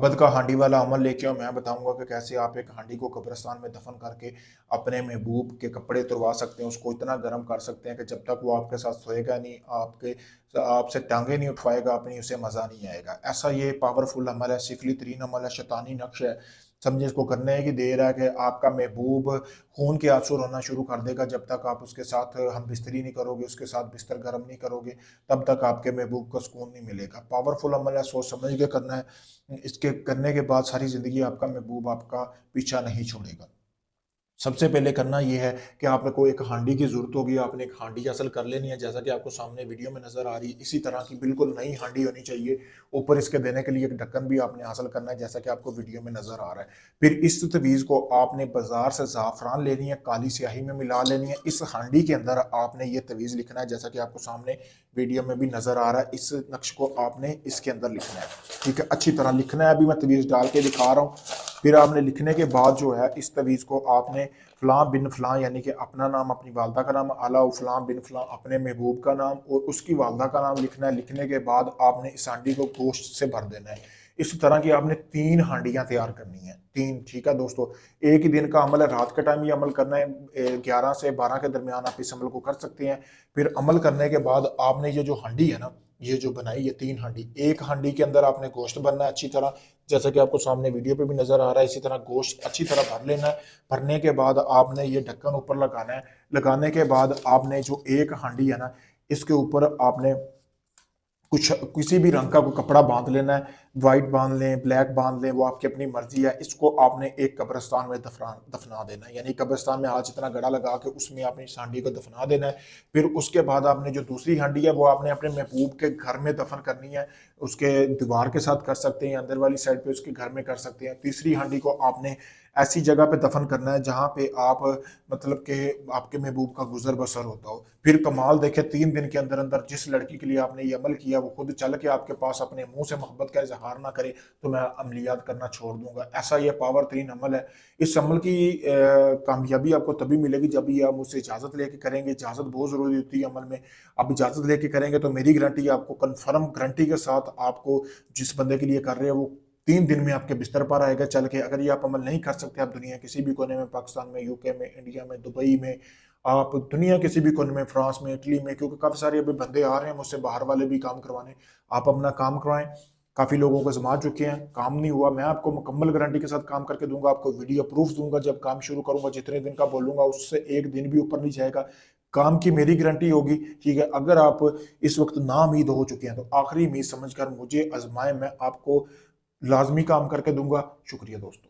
अबद का हांडी वाला अमल लेके आओ। मैं बताऊंगा कि कैसे आप एक हांडी को कब्रिस्तान में दफन करके अपने महबूब के कपड़े तुड़वा सकते हैं, उसको इतना गर्म कर सकते हैं कि जब तक वो आपके साथ सोएगा नहीं, आपसे टांगे नहीं उठवाएगा अपनी, उसे मजा नहीं आएगा। ऐसा ये पावरफुल अमल है, सिफली तरीन अमल है, शैतानी नक्श है। समझे, इसको करने की देर है कि आपका महबूब खून के आंसू रोना शुरू कर देगा। जब तक आप उसके साथ हम बिस्तरी नहीं करोगे, उसके साथ बिस्तर गर्म नहीं करोगे, तब तक आपके महबूब को सुकून नहीं मिलेगा। पावरफुल अमल है, सोच समझ के करना है। इसके करने के बाद सारी ज़िंदगी आपका महबूब आपका पीछा नहीं छोड़ेगा। सबसे पहले करना यह है कि आपको एक हांडी की ज़रूरत होगी। आपने एक हांडी हासिल कर लेनी है, जैसा कि आपको सामने वीडियो में नज़र आ रही है। इसी तरह की बिल्कुल नई हांडी होनी चाहिए। ऊपर इसके देने के लिए एक ढक्कन भी आपने हासिल करना है, जैसा कि आपको वीडियो में नज़र आ रहा है। फिर इस तवीज़ को आपने बाजार से ज़ाफ़रान लेनी है, काली स्याही में मिला लेनी है। इस हांडी के अंदर आपने ये तवीज़ लिखना है, जैसा कि आपको सामने वीडियो में भी नज़र आ रहा है। इस नक्श को आपने इसके अंदर लिखना है, ठीक है, अच्छी तरह लिखना है। अभी मैं तवीज़ डाल के दिखा रहा हूँ। फिर आपने लिखने के बाद जो है, इस तवीज़ को आपने फ़लाँ बिन फ़लाँ यानी कि अपना नाम, अपनी वालदा का नाम, अला फ़लाँ बिन फ़लाँ अपने महबूब का नाम और उसकी वालदा का नाम लिखना है। लिखने के बाद आपने इस हांडी को गोश्त से भर देना है। इस तरह की आपने 3 हांडियाँ तैयार करनी है, 3, ठीक है दोस्तों। एक ही दिन का अमल है, रात के टाइम ये अमल करना है। 11 से 12 के दरमियान आप इस अमल को कर सकते हैं। फिर अमल करने के बाद आपने ये जो हांडी है ना, ये जो बनाई है 3 हांडी, एक हांडी के अंदर आपने गोश्त भरना है अच्छी तरह, जैसा कि आपको सामने वीडियो पे भी नजर आ रहा है। इसी तरह गोश्त अच्छी तरह भर लेना है। भरने के बाद आपने ये ढक्कन ऊपर लगाना है। लगाने के बाद आपने जो एक हांडी है ना, इसके ऊपर आपने कुछ किसी भी रंग का कोई कपड़ा बांध लेना है। वाइट बांध लें, ब्लैक बांध लें, वो आपकी अपनी मर्जी है। इसको आपने एक कब्रिस्तान में दफना देना है, यानी कब्रिस्तान में आज इतना गड़ा लगा के उसमें आपने इस हांडी को दफना देना है। फिर उसके बाद आपने जो दूसरी हांडी है वो आपने अपने महबूब के घर में दफन करनी है। उसके दीवार के साथ कर सकते हैं, अंदर वाली साइड पे उसके घर में कर सकते हैं। तीसरी हांडी को आपने ऐसी जगह पे दफन करना है जहाँ पे आप मतलब कि आपके महबूब का गुजर बसर होता हो। फिर कमाल देखे, 3 दिन के अंदर अंदर जिस लड़की के लिए आपने ये अमल किया वो खुद चल के आपके पास अपने मुंह से मोहब्बत का इजहार ना करे, तो मैं अमलियात करना छोड़ दूंगा। ऐसा ये पावर 3 अमल है। इस अमल की कामयाबी आपको तभी मिलेगी जब ये आप मुझसे इजाज़त लेके करेंगे। इजाज़त बहुत ज़रूरी होती है अमल में। आप इजाज़त लेके करेंगे तो मेरी गारंटी, आपको कन्फर्म गारंटी के साथ, आपको जिस बंदे के लिए कर रहे हैं वो 3 दिन में आपके बिस्तर पर आएगा चल के। अगर ये आप अमल नहीं कर सकते, आप दुनिया किसी भी कोने में, पाकिस्तान में, यूके में, इंडिया में, दुबई में, आप दुनिया किसी भी कोने में, फ्रांस में, इटली में, क्योंकि काफ़ी सारे अभी बंदे आ रहे हैं मुझसे बाहर वाले भी काम करवाने। आप अपना काम करवाएं। काफ़ी लोगों को जमा चुके हैं, काम नहीं हुआ। मैं आपको मुकम्मल गारंटी के साथ काम करके दूंगा, आपको वीडियो प्रूफ दूंगा। जब काम शुरू करूंगा, जितने दिन का बोलूंगा उससे एक दिन भी ऊपर नहीं जाएगा। काम की मेरी गारंटी होगी, ठीक है। अगर आप इस वक्त ना उम्मीद हो चुके हैं तो आखिरी उम्मीद समझकर मुझे आजमाएं, मैं आपको लाजमी काम करके दूंगा। शुक्रिया दोस्तों।